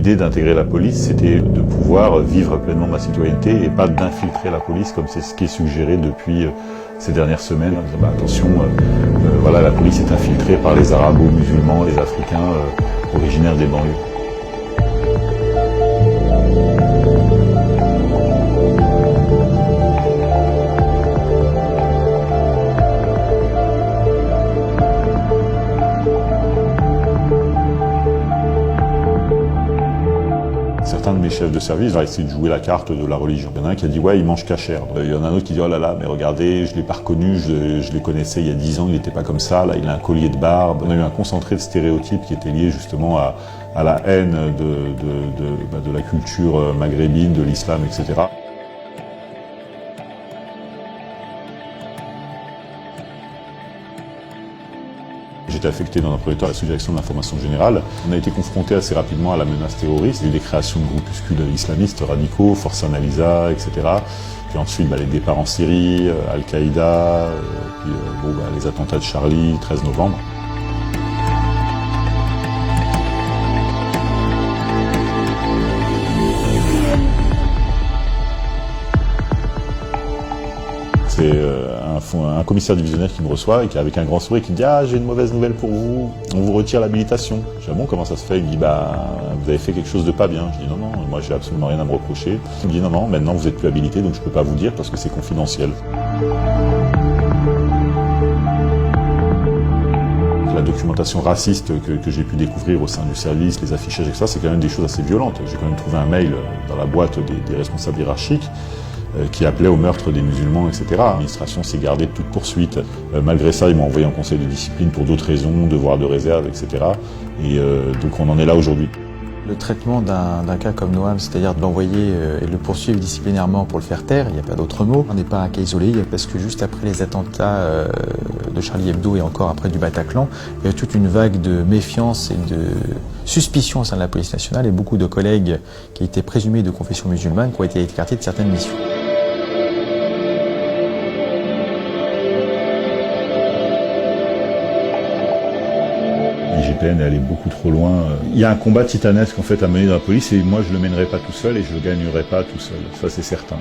l'idée d'intégrer la police, c'était de pouvoir vivre pleinement ma citoyenneté et pas d'infiltrer la police comme c'est ce qui est suggéré depuis ces dernières semaines. Attention, voilà, la police est infiltrée par les arabo-musulmans, les Africains originaires des banlieues. Certains de mes chefs de service ont essayé de jouer la carte de la religion. Il y en a un qui a dit « ouais, il mange cachère ». Il y en a un autre qui dit « oh là là, mais regardez, je ne l'ai pas reconnu, je les connaissais il y a 10 ans, il n'était pas comme ça, là il a un collier de barbe ». On a eu un concentré de stéréotypes qui était lié justement à la haine de la culture maghrébine, de l'islam, etc. J'étais affecté dans un premier temps à la sous-direction de l'information générale. On a été confronté assez rapidement à la menace terroriste. Il y a eu des créations de groupuscules islamistes radicaux, Force Analisa, etc. Puis ensuite les départs en Syrie, Al-Qaïda, puis les attentats de Charlie, 13 novembre. C'est un commissaire divisionnaire qui me reçoit et qui, avec un grand sourire, qui me dit « ah, j'ai une mauvaise nouvelle pour vous, on vous retire l'habilitation ». Je dis « ah bon, comment ça se fait ?» Il me dit « bah, vous avez fait quelque chose de pas bien ». Je dis « non, non, moi j'ai absolument rien à me reprocher ». Il me dit « non, non, maintenant vous êtes plus habilité, donc je peux pas vous dire parce que c'est confidentiel ». La documentation raciste que j'ai pu découvrir au sein du service, les affichages, etc., c'est quand même des choses assez violentes. J'ai quand même trouvé un mail dans la boîte des responsables hiérarchiques qui appelait au meurtre des musulmans, etc. L'administration s'est gardée de toute poursuite. Malgré ça, ils m'ont envoyé en conseil de discipline pour d'autres raisons, devoir de réserve, etc. Et donc on en est là aujourd'hui. Le traitement d'un cas comme Noam, c'est-à-dire de l'envoyer et de le poursuivre disciplinairement pour le faire taire, il n'y a pas d'autre mot. On n'est pas un cas isolé, parce que juste après les attentats de Charlie Hebdo et encore après du Bataclan, il y a eu toute une vague de méfiance et de suspicion au sein de la police nationale et beaucoup de collègues qui étaient présumés de confession musulmane qui ont été écartés de certaines missions. L'IGPN est allé beaucoup trop loin. Il y a un combat titanesque en fait à mener dans la police et moi je le mènerai pas tout seul et je le gagnerai pas tout seul. Ça c'est certain.